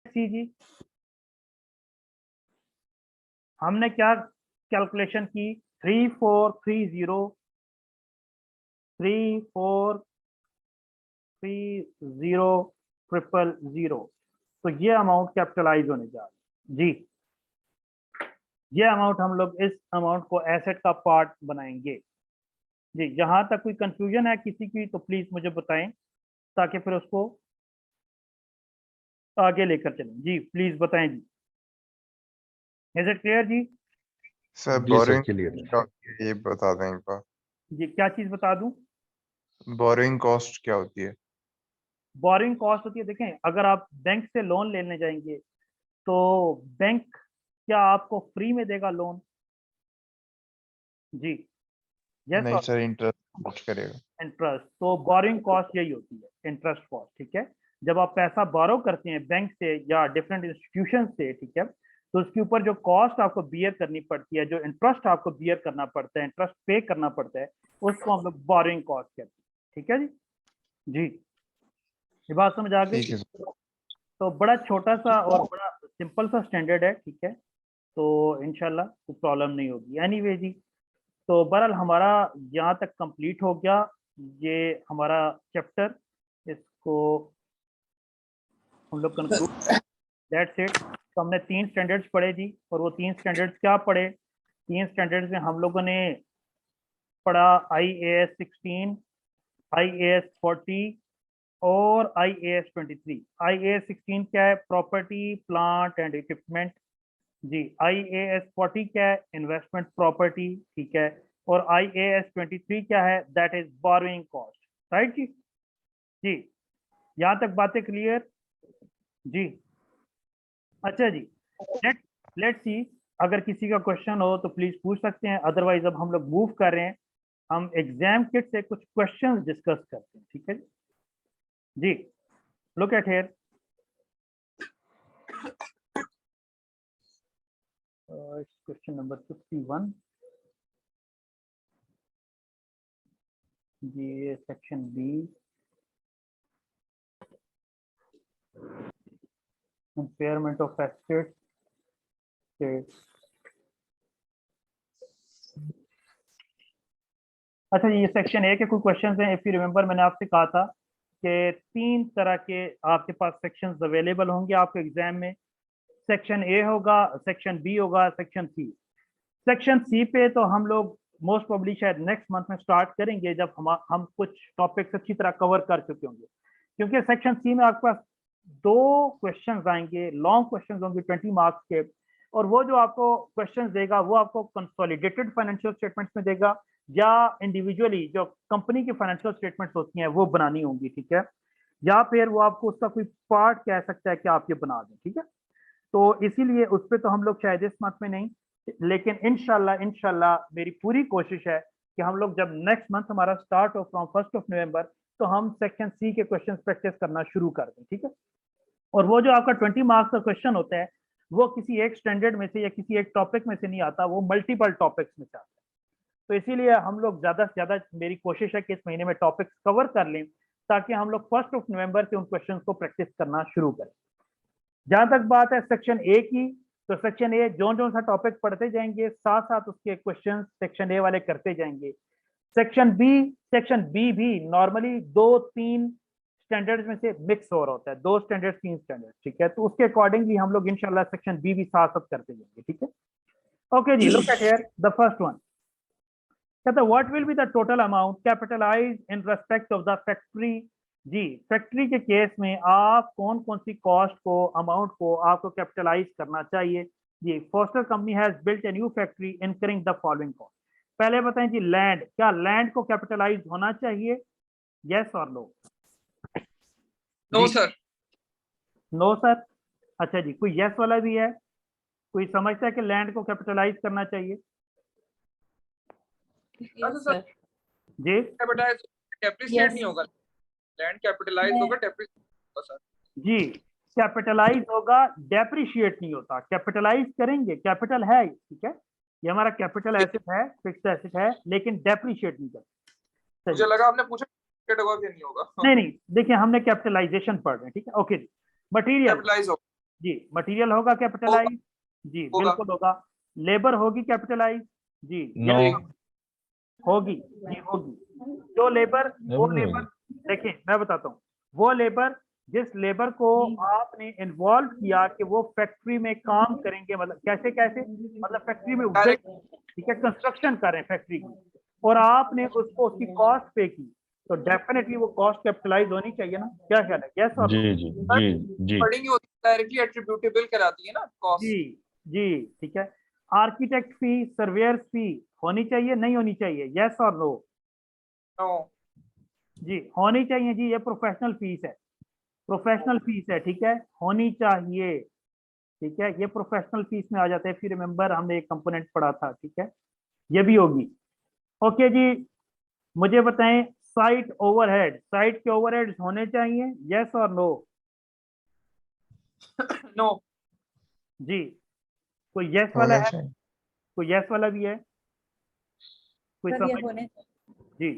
सी जी, हमने क्या कैलकुलेशन की, 3430 तो ये अमाउंट कैपिटलाइज होने जा रहा है जी। ये अमाउंट हम लोग इस अमाउंट को एसेट का पार्ट बनाएंगे जी। जहां तक कोई कंफ्यूजन है किसी की तो प्लीज मुझे बताएं, ताकि फिर उसको आगे लेकर चलें जी। प्लीज बताएं जी, इज इट क्लियर जी? सर जी सर, बोरिंग क्लियर। ये बता दें एक बार, जी क्या चीज बता दूं? बोरिंग कॉस्ट क्या होती है? बोरिंग कॉस्ट होती है, देखें अगर आप बैंक से लोन लेने जाएंगे तो बैंक क्या आपको फ्री में देगा लोन? जी, यस नहीं और सर, इंटरेस्ट करेगा। इंटरेस्ट। तो बोरिंग कॉस्ट यही होती है, इंटरेस्ट कॉस्ट, ठीक है। जब आप पैसा बोरो करते हैं बैंक से या डिफरेंट इंस्टीट्यूशन से, ठीक है, तो उसके ऊपर जो कॉस्ट आपको बियर करनी पड़ती है, जो इंटरेस्ट आपको बियर करना पड़ता है, इंटरेस्ट पे करना पड़ता है, उसको हम लोग बोरिंग कॉस्ट कहते हैं, ठीक है जी। जी, ये बात समझ आ गई? ठीक है सर। तो बड़ा छोटा सा और बड़ा सिंपल सा स्टैंडर्ड है, ठीक है। तो इंशाल्लाह कोई प्रॉब्लम नहीं होगी। एनीवे जी, तो बहरहाल हमारा यहाँ तक कंप्लीट हो गया ये हमारा चैप्टर। इसको हम लोग कंक्लूड, दैट्स इट। तो हमने 3 स्टैंडर्ड्स पढ़े जी, और वो 3 स्टैंडर्ड्स क्या पढ़े? 3 स्टैंडर्ड्स में हम लोगों ने पढ़ा IAS 16, IAS 40 और IAS 23। IAS 16 क्या है? प्रॉपर्टी प्लांट एंड इक्विपमेंट जी। IAS 40 क्या है? इन्वेस्टमेंट प्रॉपर्टी, ठीक है। और IAS 23 क्या है? That is borrowing cost, right जी। जी, यहाँ तक बातें क्लियर जी? अच्छा जी, लेट्स सी, अगर किसी का क्वेश्चन हो तो प्लीज पूछ सकते हैं, अदरवाइज अब हम लोग मूव कर रहे हैं, हम एग्जाम किट से कुछ क्वेश्चंस डिस्कस करते हैं, ठीक है जी। Look at here, question number 51 जी, section B, impairment of assets से। अच्छा जी, ये सेक्शन ए के कुछ क्वेश्चंस हैं। इफ यू रिमेंबर, मैंने आपसे कहा था कि 3 तरह के आपके पास सेक्शंस अवेलेबल होंगे आपके एग्जाम में। सेक्शन ए होगा, सेक्शन बी होगा, सेक्शन सी। सेक्शन सी पे तो हम लोग मोस्ट प्रोबेबली शायद नेक्स्ट मंथ में स्टार्ट करेंगे, जब हम कुछ टॉपिक्स अच्छी तरह कवर कर चुके होंगे। क्योंकि सेक्शन सी में आपके पास 2 क्वेश्चंस आएंगे, लॉन्ग क्वेश्चंस होंगे 20 मार्क्स के, और वो जो आपको क्वेश्चंस देगा वो आपको कंसोलिडेटेड फाइनेंशियल स्टेटमेंट्स में देगा, या इंडिविजुअली जो कंपनी की फाइनेंशियल स्टेटमेंट्स होती हैं वो बनानी होंगी, ठीक है। या फिर वो आपको उसका कोई पार्ट कह सकता है कि आप ये बना दें, ठीक है। तो इसीलिए उस पर तो हम लोग शायद इस मंथ में नहीं, लेकिन इंशाल्लाह मेरी पूरी कोशिश है कि हम लोग जब नेक्स्ट मंथ हमारा स्टार्ट हो फ्रॉम 1 नवंबर, तो हम सेक्शन सी के क्वेश्चन प्रैक्टिस करना शुरू कर दें, ठीक है। और वो जो आपका 20 मार्क्स का क्वेश्चन होता है वो किसी एक स्टैंडर्ड में से या किसी एक टॉपिक में से नहीं आता, वो मल्टीपल टॉपिक्स में से आता है। तो इसीलिए हम लोग ज्यादा से ज्यादा, मेरी कोशिश है कि इस महीने में टॉपिक्स कवर कर लें, ताकि हम लोग 1 नवंबर से उन क्वेश्चंस को प्रैक्टिस करना शुरू करें। जहां तक बात है सेक्शन ए की, तो सेक्शन ए जो जो सा टॉपिक पढ़ते जाएंगे, साथ साथ उसके क्वेश्चन सेक्शन ए वाले करते जाएंगे। सेक्शन बी भी नॉर्मली 2-3 स्टैंडर्ड्स में से मिक्स हो रहा होता है, 2 स्टैंडर्ड 3 स्टैंडर्ड, ठीक है। तो उसके अकॉर्डिंगली हम लोग इंशाल्लाह सेक्शन बी भी साथ साथ करते जाएंगे, ठीक है। ओके जी, look at here the first one. कहता है what will be the total amount capitalize in respect of the factory जी। फैक्ट्री के केस में आप कौन कौन सी कॉस्ट को, अमाउंट को आपको कैपिटलाइज करना चाहिए जी। Foster company has built a new factory incurring the following cost. पहले बताएं जी, लैंड, क्या लैंड को कैपिटलाइज होना चाहिए? यस और no? No sir. No sir. अच्छा जी, कोई यस वाला भी है? कोई समझता है कि लैंड को कैपिटलाइज करना चाहिए? सर जी, कैपिटलाइज डेप्रिशिएट नहीं होगा, लैंड कैपिटलाइज होगा, डेप्रिशिएट होगा सर जी कैपिटलाइज होगा, डेप्रिशिएट नहीं होता। कैपिटलाइज करेंगे, कैपिटल है, ठीक है, ये हमारा कैपिटल एसेट है, फिक्स्ड एसेट है, लेकिन डेप्रिशिएट नहीं करते। मुझे लगा आपने पूछा होगा कि नहीं होगा। नहीं नहीं, देखिए हमने कैपिटलाइजेशन पढ़ रहे हैं, ठीक है। ओके जी, मटेरियल, कैपिटलाइज होगा। जी मटेरियल होगा कैपिटलाइज, जी होगा। बिल्कुल होगा। लेबर होगी कैपिटलाइज, जी नो yes, होगी, जी होगी। जो लेबर, वो नहीं लेबर, होगी। देखिए मैं बताता हूँ, वो लेबर, जिस लेबर को आपने इन्वॉल्व किया कि वो फैक्ट्री में काम करेंगे, मतलब कैसे कैसे, मतलब फैक्ट्री में उतरे, ठीक है, कंस्ट्रक्शन कर रहे हैं फैक्ट्री की, और आपने उसको उसकी कॉस्ट पे की, तो डेफिनेटली वो कॉस्ट कैपिटलाइज होनी चाहिए ना, क्या ख्याल है, यस और जी नो? जी जी जी पढ़ेंगे होती है, डायरेक्टली एट्रीब्यूटेबल कराती है ना कॉस्ट। जी जी ठीक है। आर्किटेक्ट फी, सर्वेयर फी होनी चाहिए, नहीं होनी चाहिए, यस और नो? नो। जी होनी चाहिए जी, ये प्रोफेशनल फीस है, प्रोफेशनल फीस है, ठीक है, होनी चाहिए, ठीक है, ये प्रोफेशनल फीस में आ जाता है। फिर रिमेंबर हमने एक कंपोनेंट पढ़ा था, ठीक है, ये भी होगी। ओके जी, मुझे बताएं साइट ओवरहेड, साइट के ओवरहेड होने चाहिए, यस और नो? नो। जी, कोई यस वाला होने है, चाहिए। कोई यस वाला भी है, कोई सर ये समझ? होने जी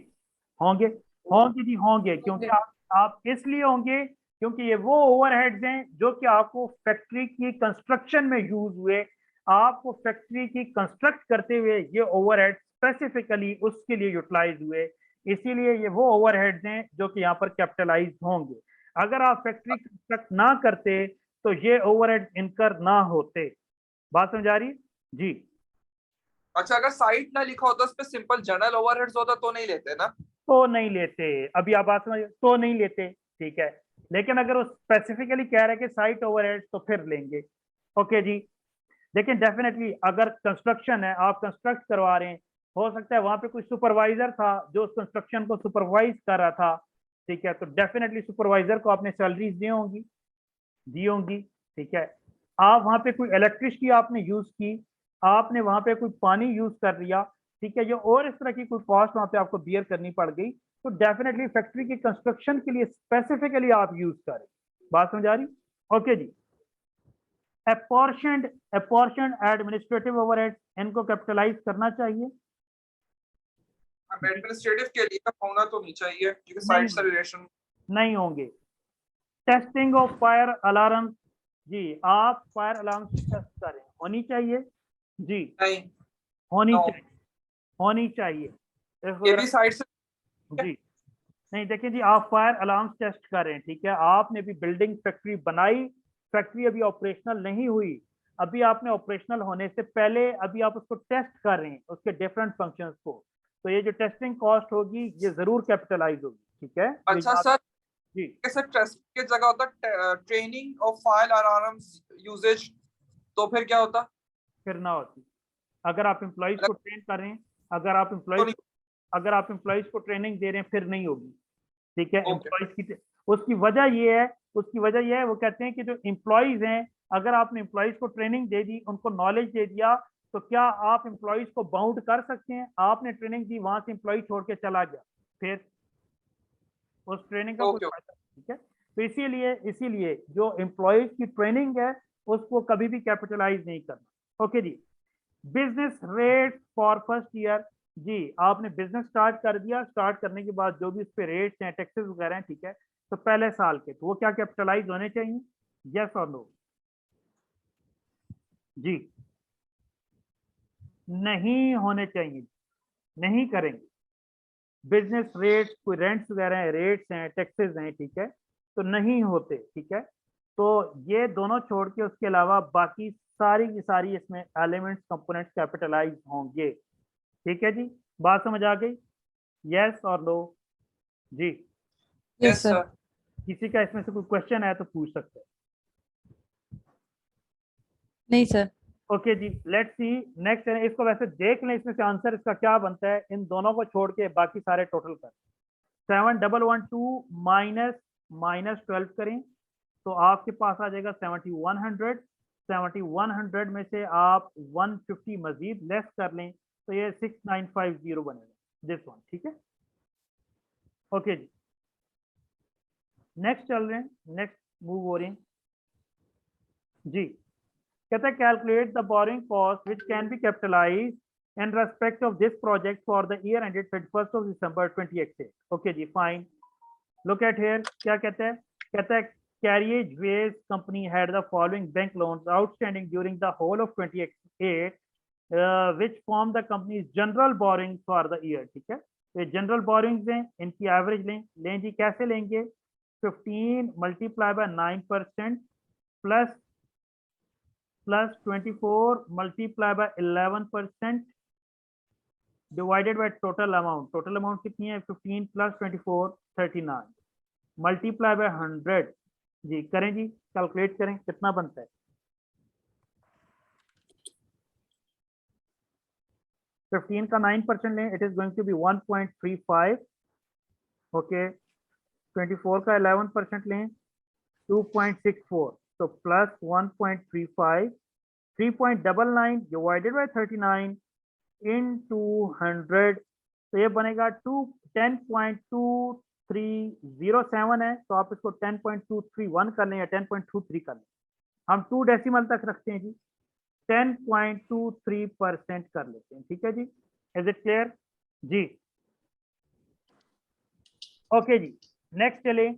होंगे, होंगे जी होंगे, क्योंकि आप इसलिए होंगे क्योंकि ये वो ओवरहेड्स हैं जो कि आपको फैक्ट्री की कंस्ट्रक्शन में यूज हुए, आपको फैक्ट्री की कंस्ट्रक्ट करते हुए ये ओवरहेड स्पेसिफिकली उसके लिए यूटिलाइज हुए, इसीलिए ये वो ओवरहेड्स हैं जो कि यहाँ पर कैपिटलाइज होंगे। अगर आप फैक्ट्री कंस्ट्रक्ट ना करते तो ये ओवरहेड इनकर ना होते। बात समझ आ रही? जी अच्छा, अगर साइट ना लिखा होता उस पे सिंपल जनरल ओवरहेड्स होता तो नहीं लेते ना? तो नहीं लेते, अभी आप बात समझ, तो नहीं लेते, ठीक है, लेकिन अगर वो स्पेसिफिकली कह रहे हैं कि साइट ओवरहेड तो फिर लेंगे। ओके जी, लेकिन डेफिनेटली अगर कंस्ट्रक्शन है, आप कंस्ट्रक्ट करवा रहे हैं, हो सकता है वहां पे कोई सुपरवाइजर था जो उस कंस्ट्रक्शन को सुपरवाइज कर रहा था, ठीक है, तो डेफिनेटली सुपरवाइजर को आपने सैलरीज दी होंगी, ठीक है। आप वहां पे कोई इलेक्ट्रिसिटी आपने यूज की, आपने वहां पे कोई पानी यूज कर लिया, ठीक है, ये और इस तरह की कोई कॉस्ट वहां पे आपको बियर करनी पड़ गई, तो डेफिनेटली फैक्ट्री की कंस्ट्रक्शन के लिए स्पेसिफिकली आप यूज करें। बात समझ आ रही? ओके जी, apportioned एडमिनिस्ट्रेटिव ओवरहेड, इनको कैपिटलाइज करना चाहिए? अब एडमिनिस्ट्रेटिव के लिए तो होना तो नहीं चाहिए क्योंकि नहीं, साइट से रिलेशन। नहीं होंगे। टेस्टिंग ऑफ फायर अलार्म, जी आप फायर अलार्म टेस्ट करें, होनी चाहिए, जी नहीं। होनी नो। चाहिए, होनी चाहिए ये भी साइट से। जी। नहीं देखिए जी, आप फायर अलार्म टेस्ट कर रहे हैं, ठीक है, आपने भी बिल्डिंग फैक्ट्री बनाई, फैक्ट्री अभी ऑपरेशनल नहीं हुई, अभी आपने ऑपरेशनल होने से पहले अभी आप उसको टेस्ट कर रहे हैं, उसके डिफरेंट फंक्शंस को, तो ये जो टेस्टिंग कॉस्ट होगी ये जरूर कैपिटलाइज होगी, ठीक है। अच्छा सर, जी कैसे टेस्ट की जगह होता training of fire alarms uses, तो फिर क्या होता? फिर ना होती, अगर आप एम्प्लॉइज को ट्रेन कर रहे हैं, अगर आप तो एम्प्लॉइज नहीं। अगर आप एम्प्लॉइज को ट्रेनिंग दे रहे हैं फिर नहीं होगी, ठीक है। ओके। एम्प्लॉइज की उसकी वजह ये है, उसकी वजह ये है, वो कहते हैं कि जो एम्प्लॉइज हैं, अगर आपने एम्प्लॉइज को ट्रेनिंग दे दी, उनको नॉलेज दे दिया, तो क्या आप एम्प्लॉइज को बाउंड कर सकते हैं? आपने ट्रेनिंग दी, वहां से एम्प्लॉय छोड़ के चला गया, फिर उस ट्रेनिंग का कोई ओके। फायदा, ठीक है। तो इसीलिए जो एम्प्लॉयज की ट्रेनिंग है उसको कभी भी कैपिटलाइज नहीं करना। ओके जी, business rate for first year, जी आपने बिजनेस स्टार्ट कर दिया, स्टार्ट करने के बाद जो भी उस पे रेट्स हैं, टैक्सेस वगैरह हैं, ठीक है, तो पहले साल के तो वो क्या कैपिटलाइज होने चाहिए, यस और नो? जी नहीं होने चाहिए, नहीं करेंगे। बिजनेस रेट्स, कोई रेंट्स वगैरह हैं, रेट्स हैं, टैक्सेस हैं, ठीक है, तो नहीं होते, ठीक है। तो ये दोनों छोड़ के उसके अलावा बाकी सारी की सारी इसमें एलिमेंट्स, कंपोनेंट्स कैपिटलाइज होंगे, ठीक है जी। बात समझ आ गई, यस और नो? जी यस सर। किसी का इसमें से कोई क्वेश्चन है तो पूछ सकते हैं। नहीं सर। ओके जी, लेट्स सी नेक्स्ट है, इसको वैसे देख लें इसमें से आंसर इसका क्या बनता है, इन दोनों को छोड़ के बाकी सारे टोटल कर 7112 माइनस माइनस 12 करें तो आपके पास आ जाएगा 7100। 7100 में से आप 150 मजीद लेस कर लें तो ये 6950 बनेगा, दिस वन, ठीक है। ओके जी, नेक्स्ट चल रहे हैं, नेक्स्ट मूव हो रहे हैं जी। कहता है calculate the borrowing cost which can be capitalised in respect of this project for the year ended 31st of December 2018. Okay जी, फाइन, लुक एट हियर, क्या कहता है Carriageways company had the following bank loans outstanding during the whole of 2028, which form the company's general borrowing for the year. ठीक है, ये general borrowings हैं, इनकी average लें जी। कैसे लेंगे? 15 multiply by 9% plus 24 multiply by 11% divided by total amount. Total amount कितनी है? 15 प्लस 24 39 मल्टीप्लाई बाय 100 जी। करें जी, कैलकुलेट करें कितना बनता है। फिफ्टीन का 9% लें, it is going to be 1.35। Okay, 24 का 11% लें, 2.64। तो प्लस 1.35 3.99 डिवाइडेड बाय 39 into 100, तो ये बनेगा 10.2307 है। तो आप इसको 10.231 कर लें या 10.23 कर लें। हम 2 डेसिमल तक रखते हैं जी, 10.23% कर लेते हैं। ठीक है जी, इज इट क्लियर जी? ओके जी, नेक्स्ट चले।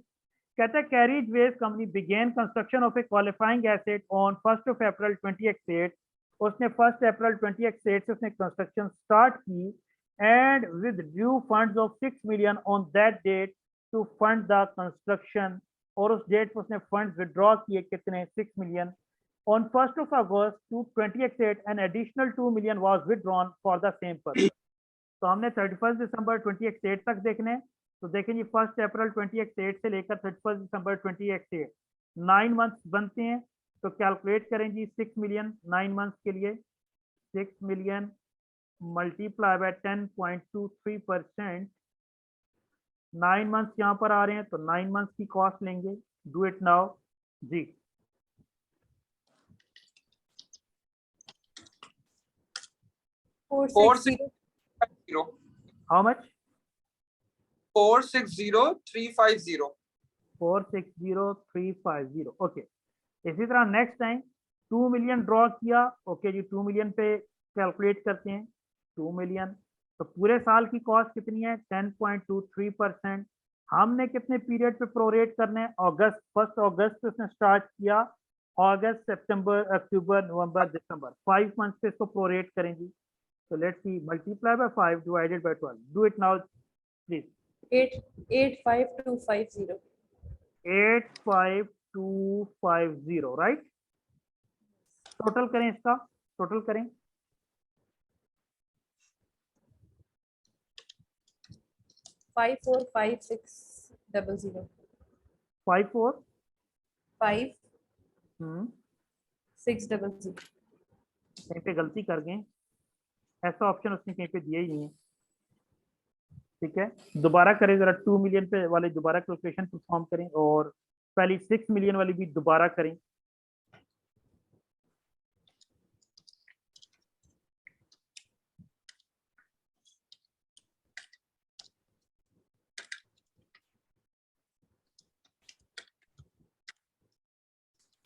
कहता है carriageways company began construction of a qualifying asset on 1 April 2028। उसने 1 अप्रैल 2028 से उसने कंस्ट्रक्शन स्टार्ट की and with due funds of 6 million on that date to fund the construction. और उस डेट पर उसने फंड विड्रॉ किए कितने? 6 million. On 1st of August 2028, an additional 2 million was withdrawn for the same purpose. तो हमने 31 दिसंबर 2028 तक देखने। तो देखें जी, 1 अप्रैल 2028 से लेकर 31 दिसंबर 2028 9 मंथ्स बनते हैं। तो कैलकुलेट करें जी, 6 मिलियन 9 मंथ्स के लिए, 6 मिलियन मल्टीप्लाई बाय 10.23%। 9 मंथ्स यहाँ पर आ रहे हैं, तो 9 मंथ्स की कॉस्ट लेंगे। डू इट नाउ जी। 460 हाउ मच? 460,350 460,350। ओके, इसी तरह नेक्स्ट टाइम 2 मिलियन ड्रॉ किया। ओके जी, 2 मिलियन पे कैलकुलेट करते हैं। 2 मिलियन, तो पूरे साल की कॉस्ट कितनी है? 10.23%। हमने कितने पीरियड पे प्रोरेट करने हैं? अगस्त, 1 अगस्त से उसने स्टार्ट किया, अगस्त, सितंबर, अक्टूबर, नवंबर, दिसंबर, 5 मंथ पे इसको प्रोरेट करेंगे। So let's see, multiply by 5 divided by 12. Do it now, please. 85250. 85250, right? Total करें इसका, टोटल करें। 545600. 54 5 हम्म 600. कहीं पे गलती कर गए, ऐसा ऑप्शन उसने कहीं पे दिया ही नहीं है। ठीक है, दोबारा करें जरा। 2 मिलियन पे वाले दोबारा कैलकुलेशन परफॉर्म करें और पहली 6 मिलियन वाली भी दोबारा करें।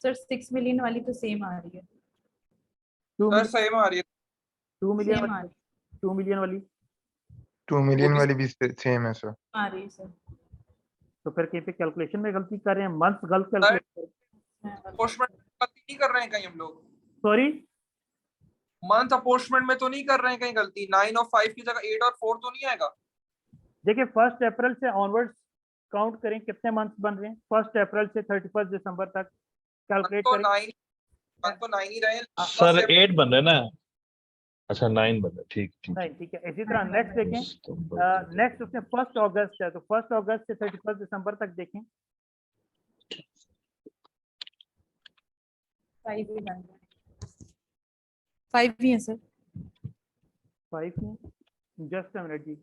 सर 6 मिलियन वाली तो सेम आ रही है। 2 सर सही में आ रही है। 2 मिलियन सेम आ वाली, रही 2 मिलियन वाली 2 मिलियन वाली भी सेम है सर। आ रही है सर। तो फिर कहीं पे कैलकुलेशन में गलती कर रहे हैं, मंथ गलत सर कैलकुलेट कर। अपोर्शमेंट गलती नहीं कर रहे हैं कहीं हम लोग? सॉरी, मंथ अपोर्शमेंट में तो नहीं कर रहे हैं कहीं गलती? 9 और 5 की जगह 8 और 4 तो नहीं आएगा? देखिए 1 अप्रैल से ऑनवर्ड्स काउंट करें, कितने मंथ्स बन रहे हैं? 1 अप्रैल से 31 दिसंबर तक कैलकुलेट तो करें। 9 ही रहे। सर 8 बन रहे ना? अच्छा 9 बन रहे, ठीक ठीक। नहीं, ठीक है। इसी तरह नेक्स्ट देखें, नेक्स्ट उसने 1 अगस्त है, तो 1 अगस्त से 31 दिसंबर तक देखें। 5 ही बन रहा है। 5 ही है सर। 5 में जस्ट अ मिनट जी,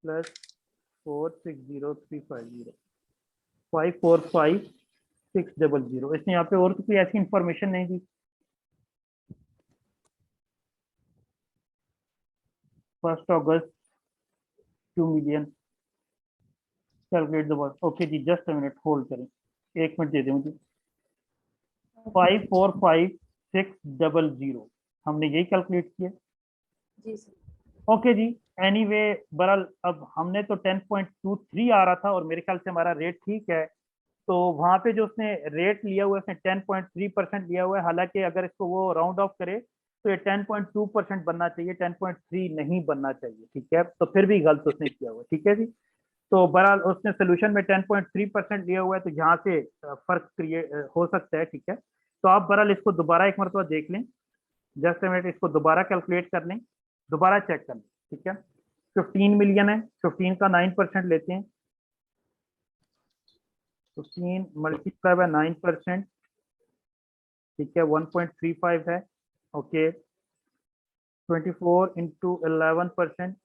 प्लस 460350 545600। इसने यहाँ पे और तो कोई ऐसी इंफॉर्मेशन नहीं दी। 1 अगस्त 2 million calculate the work. Okay जी, जस्ट अ मिनट होल्ड करें, 1 मिनट दे दें मुझे। 545600 हमने यही कैलकुलेट किया। जी सर। ओके जी, एनीवे बहरहाल अब हमने तो 10.23 आ रहा था और मेरे ख्याल से हमारा रेट ठीक है, तो वहां पे जो उसने रेट लिया हुआ है उसने 10.3% लिया हुआ है। हालांकि अगर इसको वो राउंड ऑफ करे तो ये 10.2% बनना चाहिए, 10.3 नहीं बनना चाहिए, ठीक है। तो फिर भी गलत उसने किया हुआ है, ठीक है जी। तो बहरहाल उसने सोल्यूशन में 10.3% लिया हुआ है, तो यहाँ से फर्क क्रिएट हो सकता है, ठीक है। तो आप बहरहाल इसको दोबारा एक मरतबा देख लें, जस्ट अ मिनट, इसको दोबारा कैलकुलेट कर लें, दोबारा चेक कर लें, ठीक है। 15 मिलियन है, 15 का 9% लेते हैं, 15 मल्टीप्लाई बाय 9%, ठीक है, 1.35 है, okay. 24 into 11%,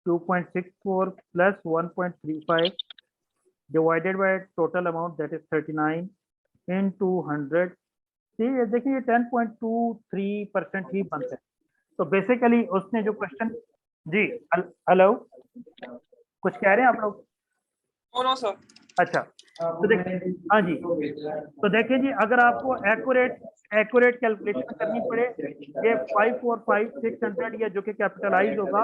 2.64 plus 1.35 divided by total amount that is 39 into 100। देखिए ये 10.23% ही बनता है। तो बेसिकली उसने जो क्वेश्चन, जी हेलो, कुछ कह रहे हैं आप लोग? No no sir. अच्छा, तो देखिए, हाँ जी, तो देखिए जी, अगर आपको एक्यूरेट कैलकुलेशन करनी पड़े, ये 545,600 या जो कि कैपिटलाइज होगा।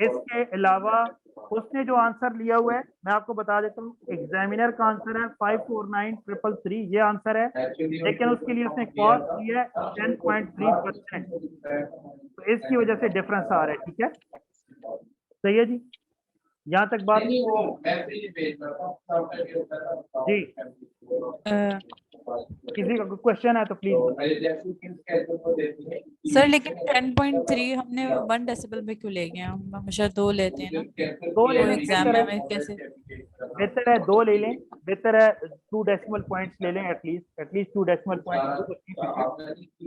इसके अलावा उसने जो आंसर लिया हुआ है मैं आपको बता देता हूँ, एग्जामिनर का आंसर है 549,333, ये आंसर है, लेकिन उसके लिए उसने कॉस्ट दी है 10.3%, तो इसकी वजह से डिफरेंस आ रहा है, ठीक है। सही है जी, यहाँ तक बात जी। किसी का क्वेश्चन है तो प्लीज। सर लेकिन 10.3 हमने 1 डेसिबल में क्यों ले गए? हम हमेशा 2 लेते हैं ना, दो ले तो लें, एग्जाम में हमें कैसे? बेहतर है 2 ले लें, बेहतर है 2 डेसिमल पॉइंट्स ले लें, एटलीस्ट 2 डेसिमल पॉइंट।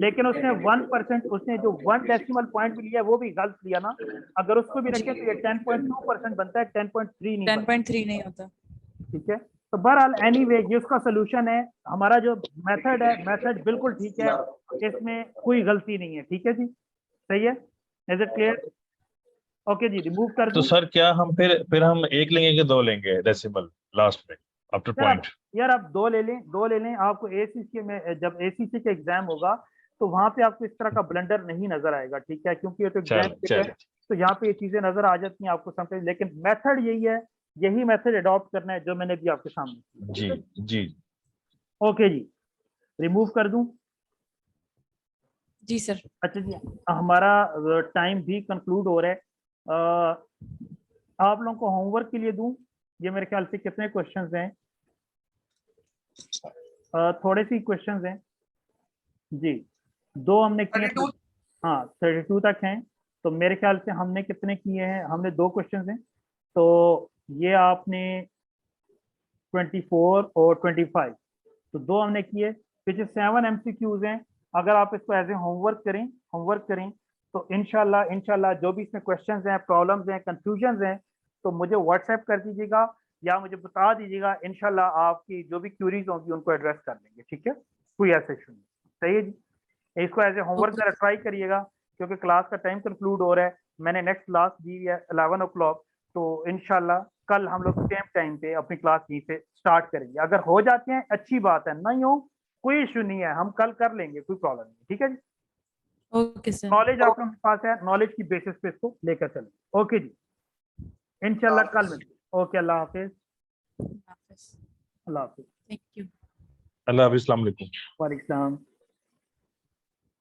लेकिन उसने 1%, उसने जो 1 डेसिमल पॉइंट भी लिया वो भी गलत लिया ना, अगर उसको भी रखें तो ये 10.2% बनता है, 10.3 नहीं बनता, 10.3 नहीं होता। ठीक है। तो बहरहाल एनीवे ये उसका सोल्यूशन है, हमारा जो मेथड है, मेथड बिल्कुल ठीक है, इसमें कोई गलती नहीं है, ठीक है जी, सही है, इज इट क्लियर? ओके जी, रिमूव कर तो दूं? सर क्या हम फिर हम एक लेंगे कि दो लेंगे डेसिमल लास्ट में आफ्टर पॉइंट? यार आप 2 ले लें, 2 ले लें। आपको एसीसी में, जब एसीसी का एग्जाम होगा तो वहां पे आपको इस तरह का ब्लंडर नहीं नजर आएगा, ठीक है, क्योंकि ये तो एग्जाम चल है, चल तो यहाँ पे ये चीजें नजर आ जाती हैं आपको समटाइम, लेकिन मेथड यही है, यही मेथड अडॉप्ट करना है जो मैंने भी आपके सामने। जी जी। ओके जी, रिमूव कर दूं? जी सर। अच्छा जी, हमारा टाइम भी कंक्लूड हो रहा है। आप लोगों को होमवर्क के लिए दूं? ये मेरे ख्याल से कितने क्वेश्चंस हैं? थोड़े से क्वेश्चंस हैं जी, 2 हमने किए 32। हाँ 32 तक हैं, तो मेरे ख्याल से हमने कितने किए हैं? हमने 2 क्वेश्चंस हैं, तो ये आपने 24 और 25, तो 2 हमने किए, पीछे 7 MCQs हैं। अगर आप इसको एज ए होमवर्क करें तो इंशाल्लाह जो भी इसमें क्वेश्चंस हैं, प्रॉब्लम्स हैं, कंफ्यूजन्स हैं, तो मुझे व्हाट्सएप कर दीजिएगा या मुझे बता दीजिएगा, इंशाल्लाह आपकी जो भी क्यूरीज होंगी उनको एड्रेस कर लेंगे, ठीक है, कोई ऐसा इशू नहीं। सही है जी, इसको एज ए होमवर्क जरा ट्राई करिएगा, क्योंकि क्लास का टाइम कंक्लूड हो रहा है, मैंने नेक्स्ट क्लास दी है 11 o'clock, तो इंशाल्लाह कल हम लोग सेम टाइम पे अपनी क्लास यहीं से स्टार्ट करेंगे। अगर हो जाते हैं अच्छी बात है, नहीं हो कोई इशू नहीं है, हम कल कर लेंगे, कोई प्रॉब्लम नहीं, ठीक है जी। Okay sir. नॉलेज आप लोगों के पास है, नॉलेज की बेसिस पे इसको लेकर चलें। ओके जी, इंशाल्लाह कल मिलते हैं। ओके, अल्लाह हाफिज, अल्लाह हाफिज। Thank you. अल्लाह हाफिज़, अस्सलाम वालेकुम। वालेकुम सलाम।